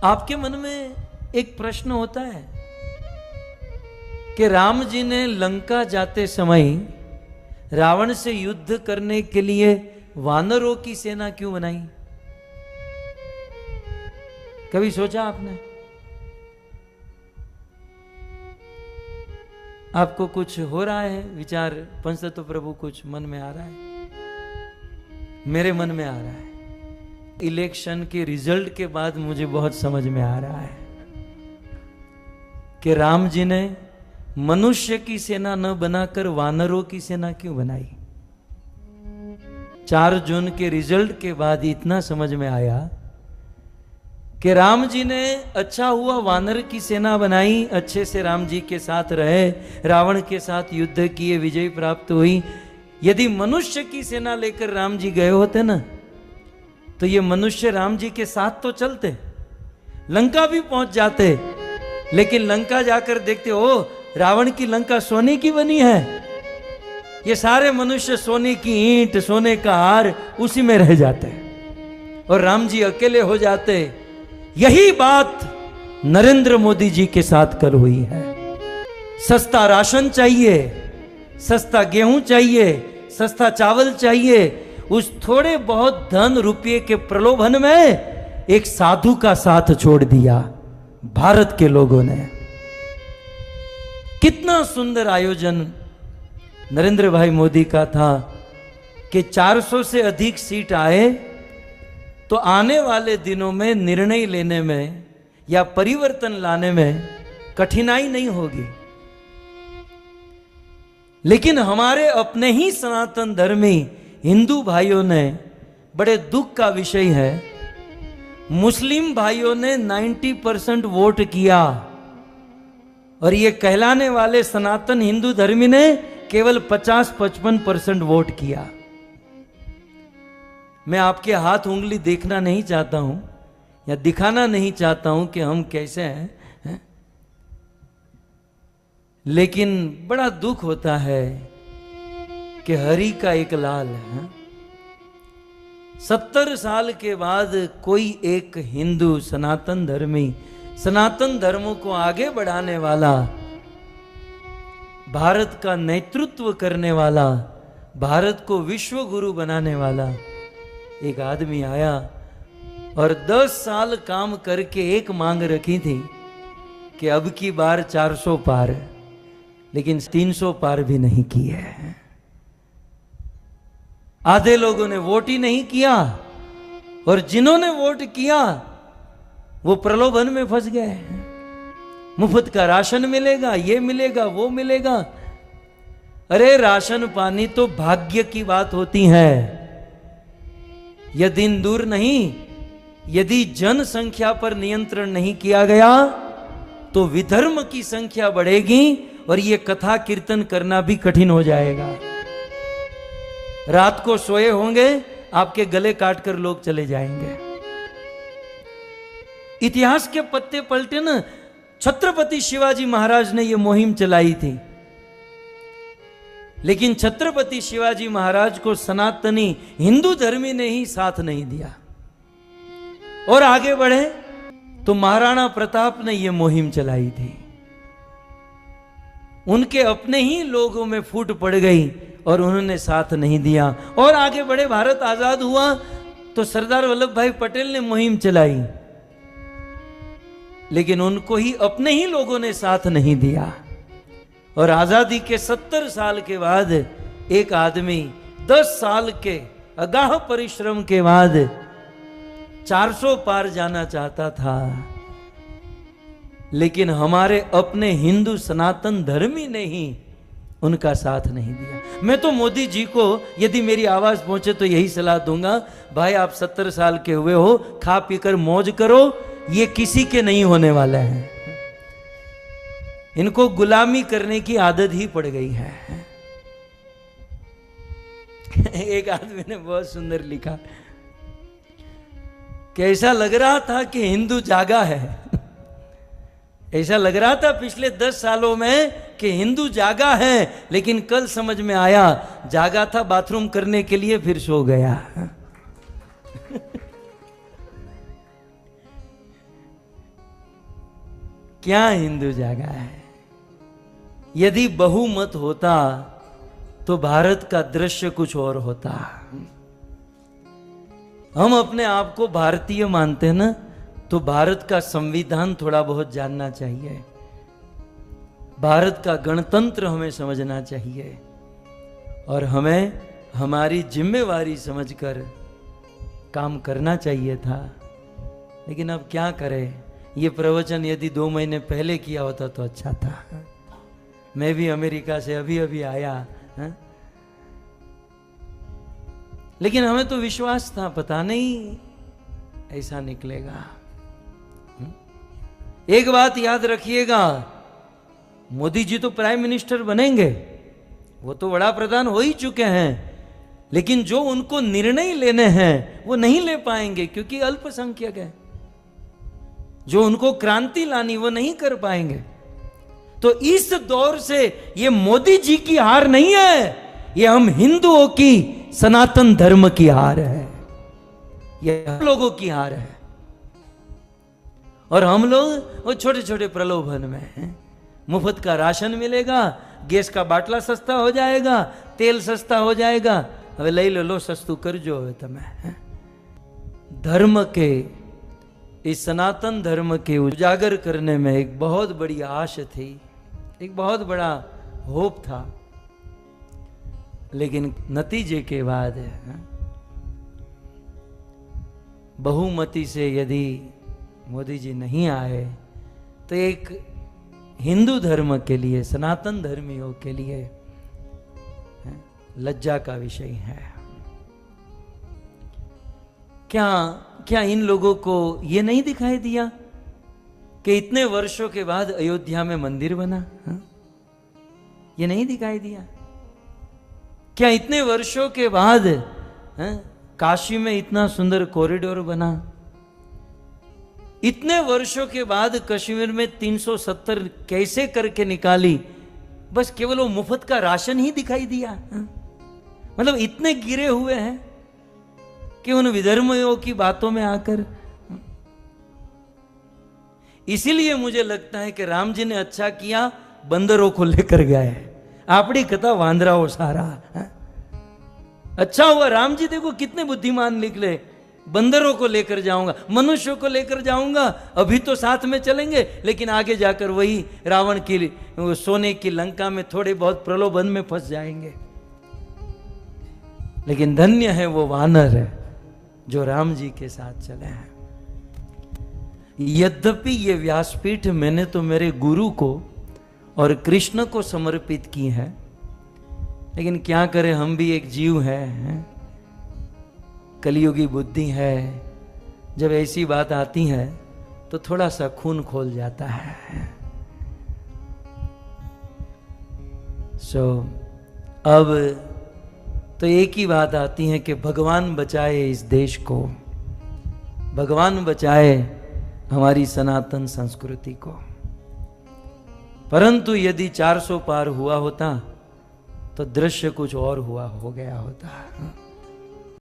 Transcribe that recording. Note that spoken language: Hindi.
आपके मन में एक प्रश्न होता है कि राम जी ने लंका जाते समय रावण से युद्ध करने के लिए वानरों की सेना क्यों बनाई? कभी सोचा आपने? आपको कुछ हो रहा है विचार? पंचतत्व प्रभु कुछ मन में आ रहा है? मेरे मन में आ रहा है। इलेक्शन के रिजल्ट के बाद मुझे बहुत समझ में आ रहा है कि राम जी ने मनुष्य की सेना न बनाकर वानरों की सेना क्यों बनाई। 4 जून के रिजल्ट के बाद इतना समझ में आया कि राम जी ने अच्छा हुआ वानर की सेना बनाई, अच्छे से राम जी के साथ रहे, रावण के साथ युद्ध किए, विजय प्राप्त हुई। यदि मनुष्य की सेना लेकर राम जी गए होते ना, तो ये मनुष्य राम जी के साथ तो चलते, लंका भी पहुंच जाते, लेकिन लंका जाकर देखते हो रावण की लंका सोने की बनी है। ये सारे मनुष्य सोने की ईंट, सोने का हार उसी में रह जाते और राम जी अकेले हो जाते। यही बात नरेंद्र मोदी जी के साथ कल हुई है। सस्ता राशन चाहिए, सस्ता गेहूं चाहिए, सस्ता चावल चाहिए, उस थोड़े बहुत धन रुपये के प्रलोभन में एक साधु का साथ छोड़ दिया भारत के लोगों ने। कितना सुंदर आयोजन नरेंद्र भाई मोदी का था कि 400 से अधिक सीट आए तो आने वाले दिनों में निर्णय लेने में या परिवर्तन लाने में कठिनाई नहीं होगी। लेकिन हमारे अपने ही सनातन धर्मी हिंदू भाइयों ने, बड़े दुख का विषय है, मुस्लिम भाइयों ने 90% वोट किया और ये कहलाने वाले सनातन हिंदू धर्मी ने केवल 50-55% वोट किया। मैं आपके हाथ उंगली देखना नहीं चाहता हूं या दिखाना नहीं चाहता हूं कि हम कैसे हैं, लेकिन बड़ा दुख होता है कि हरि का एक लाल है। 70 साल के बाद कोई एक हिंदू सनातन धर्मी, सनातन धर्मों को आगे बढ़ाने वाला, भारत का नेतृत्व करने वाला, भारत को विश्व गुरु बनाने वाला एक आदमी आया और 10 साल काम करके एक मांग रखी थी कि अब की बार 400 पार, लेकिन 300 पार भी नहीं की है। आधे लोगों ने वोट ही नहीं किया और जिन्होंने वोट किया वो प्रलोभन में फंस गए। मुफ्त का राशन मिलेगा, ये मिलेगा, वो मिलेगा। अरे राशन पानी तो भाग्य की बात होती है। यह दिन दूर नहीं, यदि जनसंख्या पर नियंत्रण नहीं किया गया तो विधर्म की संख्या बढ़ेगी और यह कथा कीर्तन करना भी कठिन हो जाएगा। रात को सोए होंगे, आपके गले काटकर लोग चले जाएंगे। इतिहास के पत्ते पलटे ना, छत्रपति शिवाजी महाराज ने यह मुहिम चलाई थी, लेकिन छत्रपति शिवाजी महाराज को सनातनी हिंदू धर्मी ने ही साथ नहीं दिया और आगे बढ़े तो महाराणा प्रताप ने यह मुहिम चलाई थी। उनके अपने ही लोगों में फूट पड़ गई और उन्होंने साथ नहीं दिया और आगे बढ़े। भारत आजाद हुआ तो सरदार वल्लभ भाई पटेल ने मुहिम चलाई, लेकिन उनको ही अपने ही लोगों ने साथ नहीं दिया और आजादी के 70 साल के बाद एक आदमी 10 साल के अगाह परिश्रम के बाद 400 पार जाना चाहता था, लेकिन हमारे अपने हिंदू सनातन धर्मी ने ही उनका साथ नहीं दिया। मैं तो मोदी जी को यदि मेरी आवाज पहुंचे तो यही सलाह दूंगा, भाई आप 70 साल के हुए हो, खा पीकर मौज करो, ये किसी के नहीं होने वाला है। इनको गुलामी करने की आदत ही पड़ गई है। एक आदमी ने बहुत सुंदर लिखा कि ऐसा लग रहा था कि हिंदू जागा है। ऐसा लग रहा था पिछले 10 सालों में कि हिंदू जागा है, लेकिन कल समझ में आया जागा था बाथरूम करने के लिए, फिर सो गया। क्या हिंदू जागा है। यदि बहुमत होता तो भारत का दृश्य कुछ और होता। हम अपने आप को भारतीय मानते हैं ना, तो भारत का संविधान थोड़ा बहुत जानना चाहिए, भारत का गणतंत्र हमें समझना चाहिए, और हमें हमारी जिम्मेवारी समझकर काम करना चाहिए था। लेकिन अब क्या करें, ये प्रवचन यदि 2 महीने पहले किया होता तो अच्छा था। मैं भी अमेरिका से अभी अभी आया, है? लेकिन हमें तो विश्वास था, पता नहीं ऐसा निकलेगा। एक बात याद रखिएगा, मोदी जी तो प्राइम मिनिस्टर बनेंगे, वो तो बड़ा प्रधान हो ही चुके हैं, लेकिन जो उनको निर्णय लेने हैं वो नहीं ले पाएंगे क्योंकि अल्पसंख्यक है। जो उनको क्रांति लानी वो नहीं कर पाएंगे। तो इस दौर से ये मोदी जी की हार नहीं है, ये हम हिंदुओं की सनातन धर्म की हार है, ये हम लोगों की हार है। और हम लोग वो छोटे छोटे प्रलोभन में हैं। मुफ्त का राशन मिलेगा, गैस का बाटला सस्ता हो जाएगा, तेल सस्ता हो जाएगा, હવે લઈ લો સસ્તું કરજો હવે તમે। धर्म के, इस सनातन धर्म के उजागर करने में एक बहुत बड़ी आश थी, एक बहुत बड़ा होप था, लेकिन नतीजे के बाद बहुमति से यदि मोदी जी नहीं आए तो एक हिंदू धर्म के लिए, सनातन धर्मियों के लिए लज्जा का विषय है। क्या इन लोगों को ये नहीं दिखाई दिया कि इतने वर्षों के बाद अयोध्या में मंदिर बना? ये नहीं दिखाई दिया? क्या इतने वर्षों के बाद काशी में इतना सुंदर कॉरिडोर बना? इतने वर्षों के बाद कश्मीर में 370 कैसे करके निकाली? बस केवल वो मुफ्त का राशन ही दिखाई दिया? मतलब इतने गिरे हुए हैं कि उन विधर्मियों की बातों में आकर। इसीलिए मुझे लगता है कि राम जी ने अच्छा किया, बंदरों को लेकर गए। आपड़ी कथा वांदराओ सारा। अच्छा हुआ, राम जी देखो कितने बुद्धिमान निकले। बंदरों को लेकर जाऊंगा, मनुष्यों को लेकर जाऊंगा, अभी तो साथ में चलेंगे, लेकिन आगे जाकर वही रावण की सोने की लंका में थोड़े बहुत प्रलोभन में फंस जाएंगे। लेकिन धन्य है वो वानर है जो राम जी के साथ चले हैं। यद्यपि ये व्यासपीठ मैंने तो मेरे गुरु को और कृष्ण को समर्पित की है, लेकिन क्या करें, हम भी एक जीव हैं, कलियुगी बुद्धि है। जब ऐसी बात आती है तो थोड़ा सा खून खोल जाता है। अब तो एक ही बात आती है कि भगवान बचाए इस देश को, भगवान बचाए हमारी सनातन संस्कृति को। परंतु यदि 400 पार हुआ होता तो दृश्य कुछ और हो गया होता।